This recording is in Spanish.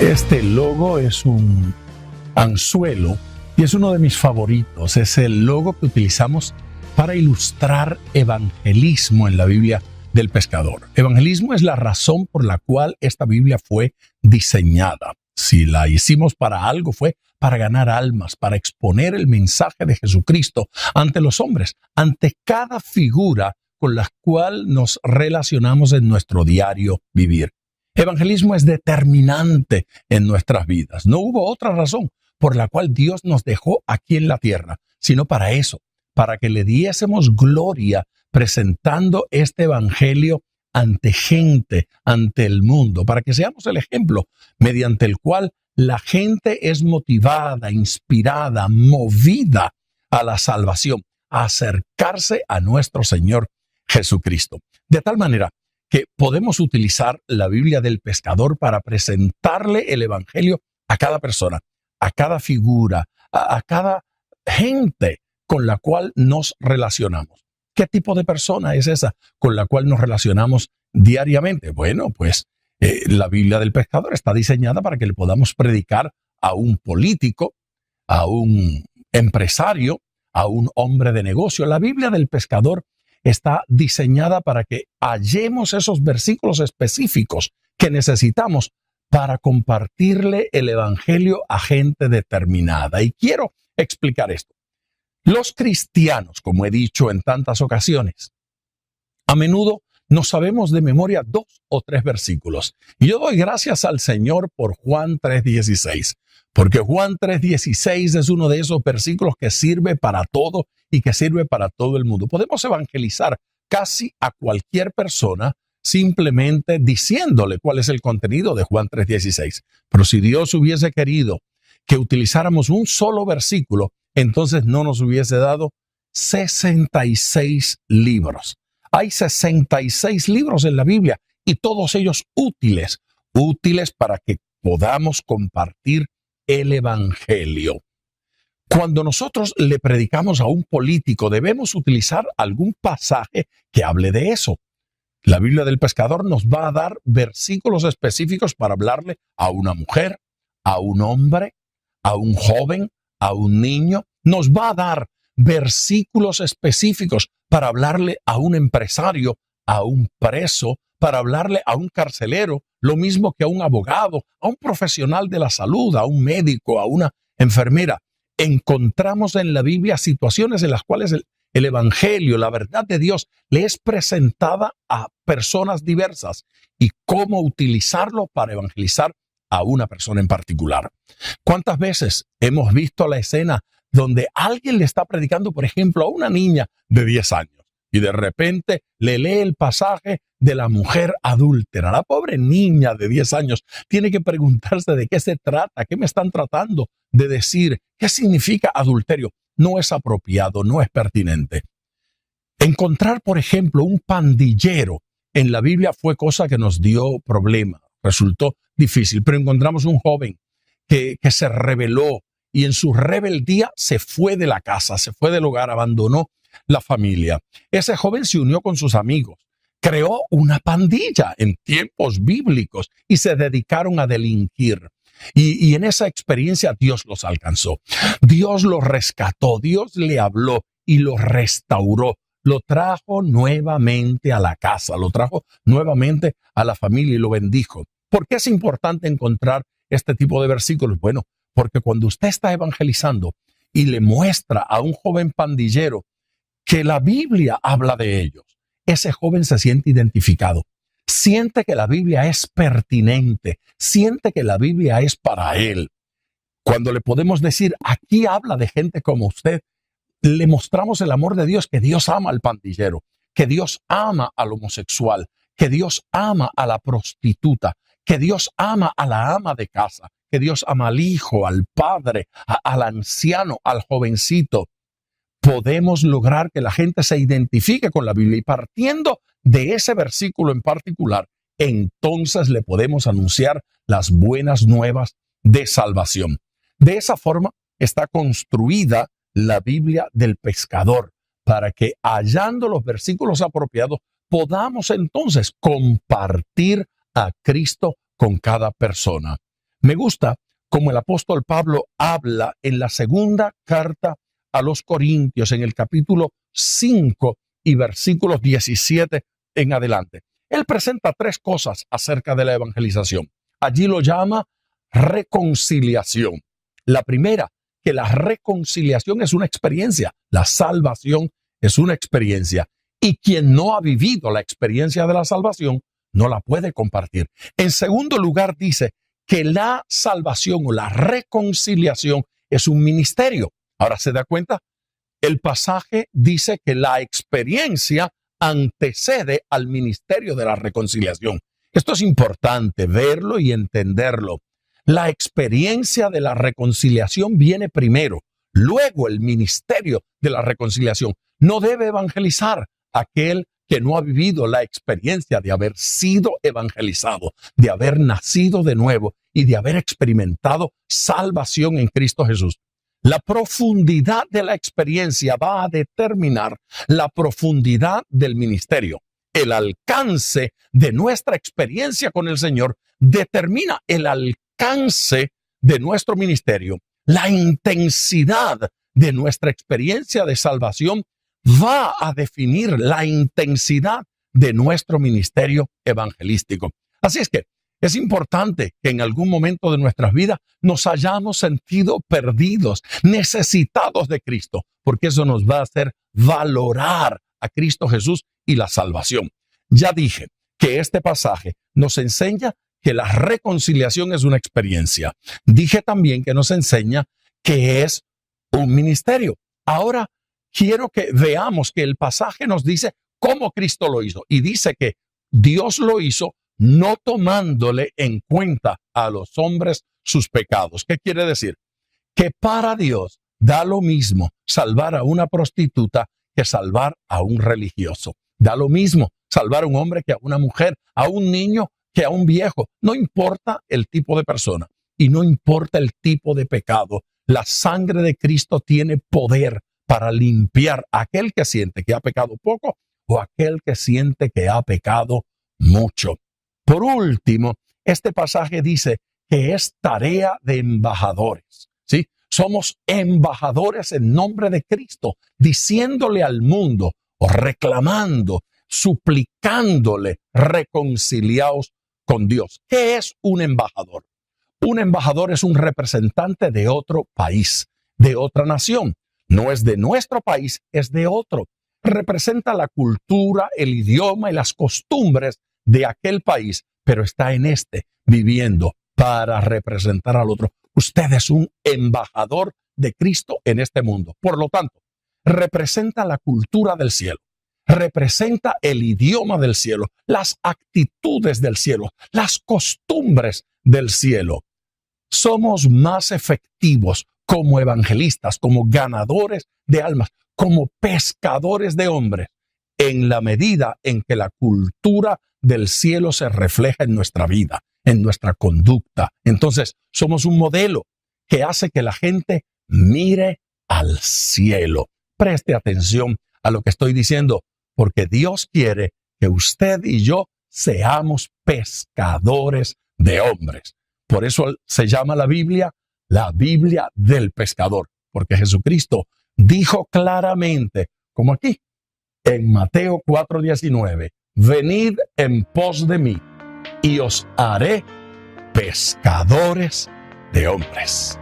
Este logo es un anzuelo y es uno de mis favoritos. Es el logo que utilizamos para ilustrar evangelismo en la Biblia del pescador. Evangelismo es la razón por la cual esta Biblia fue diseñada. Si la hicimos para algo, fue para ganar almas, para exponer el mensaje de Jesucristo ante los hombres, ante cada figura con la cual nos relacionamos en nuestro diario vivir. Evangelismo es determinante en nuestras vidas. No hubo otra razón por la cual Dios nos dejó aquí en la tierra, sino para eso, para que le diésemos gloria presentando este evangelio ante gente, ante el mundo, para que seamos el ejemplo mediante el cual la gente es motivada, inspirada, movida a la salvación, a acercarse a nuestro Señor Jesucristo. De tal manera que podemos utilizar la Biblia del pescador para presentarle el evangelio a cada persona, a cada figura, a cada gente con la cual nos relacionamos. ¿Qué tipo de persona es esa con la cual nos relacionamos diariamente? Bueno, pues la Biblia del pescador está diseñada para que le podamos predicar a un político, a un empresario, a un hombre de negocio. La Biblia del pescador está diseñada para que hallemos esos versículos específicos que necesitamos para compartirle el evangelio a gente determinada. Y quiero explicar esto. Los cristianos, como he dicho en tantas ocasiones, a menudo no sabemos de memoria 2 o 3 versículos. Y yo doy gracias al Señor por Juan 3:16, porque Juan 3:16 es uno de esos versículos que sirve para todo y que sirve para todo el mundo. Podemos evangelizar casi a cualquier persona simplemente diciéndole cuál es el contenido de Juan 3:16. Pero si Dios hubiese querido que utilizáramos un solo versículo, entonces no nos hubiese dado 66 libros. Hay 66 libros en la Biblia y todos ellos útiles para que podamos compartir el evangelio. Cuando nosotros le predicamos a un político, debemos utilizar algún pasaje que hable de eso. La Biblia del pescador nos va a dar versículos específicos para hablarle a una mujer, a un hombre, a un joven, a un niño. Nos va a dar versículos específicos para hablarle a un empresario, a un preso, para hablarle a un carcelero, lo mismo que a un abogado, a un profesional de la salud, a un médico, a una enfermera. Encontramos en la Biblia situaciones en las cuales el evangelio, la verdad de Dios, le es presentada a personas diversas y cómo utilizarlo para evangelizar a una persona en particular. ¿Cuántas veces hemos visto la escena donde alguien le está predicando, por ejemplo, a una niña de 10 años y de repente le lee el pasaje de la mujer adúltera? La pobre niña de 10 años tiene que preguntarse de qué se trata, qué me están tratando de decir, qué significa adulterio. No es apropiado, no es pertinente. Encontrar, por ejemplo, un pandillero en la Biblia fue cosa que nos dio problema, resultó difícil, pero encontramos un joven que se rebeló y en su rebeldía se fue de la casa, se fue del hogar, abandonó la familia. Ese joven se unió con sus amigos, creó una pandilla en tiempos bíblicos y se dedicaron a delinquir. Y en esa experiencia Dios los alcanzó. Dios los rescató, Dios le habló y los restauró. Lo trajo nuevamente a la casa, lo trajo nuevamente a la familia y lo bendijo. ¿Por qué es importante encontrar este tipo de versículos? Bueno, porque cuando usted está evangelizando y le muestra a un joven pandillero que la Biblia habla de ellos, ese joven se siente identificado. Siente que la Biblia es pertinente, siente que la Biblia es para él. Cuando le podemos decir, aquí habla de gente como usted, le mostramos el amor de Dios, que Dios ama al pandillero, que Dios ama al homosexual, que Dios ama a la prostituta, que Dios ama a la ama de casa, que Dios ama al hijo, al padre, al anciano, al jovencito. Podemos lograr que la gente se identifique con la Biblia y partiendo de ese versículo en particular, entonces le podemos anunciar las buenas nuevas de salvación. De esa forma está construida la Biblia del pescador, para que hallando los versículos apropiados podamos entonces compartir a Cristo con cada persona. Me gusta como el apóstol Pablo habla en la segunda carta a los Corintios, en el capítulo 5 y versículos 17 en adelante. Él presenta 3 cosas acerca de la evangelización. Allí lo llama reconciliación. La primera, que la reconciliación es una experiencia. La salvación es una experiencia. Y quien no ha vivido la experiencia de la salvación, no la puede compartir. En segundo lugar, dice que la salvación o la reconciliación es un ministerio. Ahora, ¿se da cuenta? El pasaje dice que la experiencia antecede al ministerio de la reconciliación. Esto es importante verlo y entenderlo. La experiencia de la reconciliación viene primero, luego el ministerio de la reconciliación. No debe evangelizar aquel que no ha vivido la experiencia de haber sido evangelizado, de haber nacido de nuevo y de haber experimentado salvación en Cristo Jesús. La profundidad de la experiencia va a determinar la profundidad del ministerio. El alcance de nuestra experiencia con el Señor determina el alcance de nuestro ministerio. La intensidad de nuestra experiencia de salvación va a definir la intensidad de nuestro ministerio evangelístico. Así es que es importante que en algún momento de nuestras vidas nos hayamos sentido perdidos, necesitados de Cristo, porque eso nos va a hacer valorar a Cristo Jesús y la salvación. Ya dije que este pasaje nos enseña que la reconciliación es una experiencia. Dije también que nos enseña que es un ministerio. Ahora quiero que veamos que el pasaje nos dice cómo Cristo lo hizo. Y dice que Dios lo hizo no tomándole en cuenta a los hombres sus pecados. ¿Qué quiere decir? Que para Dios da lo mismo salvar a una prostituta que salvar a un religioso. Da lo mismo salvar a un hombre que a una mujer, a un niño que a un viejo. No importa el tipo de persona y no importa el tipo de pecado. La sangre de Cristo tiene poder para limpiar a aquel que siente que ha pecado poco o aquel que siente que ha pecado mucho. Por último, este pasaje dice que es tarea de embajadores, ¿sí? Somos embajadores en nombre de Cristo, diciéndole al mundo o reclamando, suplicándole, reconciliaos con Dios. ¿Qué es un embajador? Un embajador es un representante de otro país, de otra nación. No es de nuestro país, es de otro. Representa la cultura, el idioma y las costumbres de aquel país, pero está en este viviendo para representar al otro. Usted es un embajador de Cristo en este mundo. Por lo tanto, representa la cultura del cielo, representa el idioma del cielo, las actitudes del cielo, las costumbres del cielo. Somos más efectivos como evangelistas, como ganadores de almas, como pescadores de hombres, en la medida en que la cultura del cielo se refleja en nuestra vida, en nuestra conducta. Entonces, somos un modelo que hace que la gente mire al cielo. Preste atención a lo que estoy diciendo, porque Dios quiere que usted y yo seamos pescadores de hombres. Por eso se llama la Biblia del pescador, porque Jesucristo dijo claramente, como aquí, en Mateo 4:19, venid en pos de mí y os haré pescadores de hombres.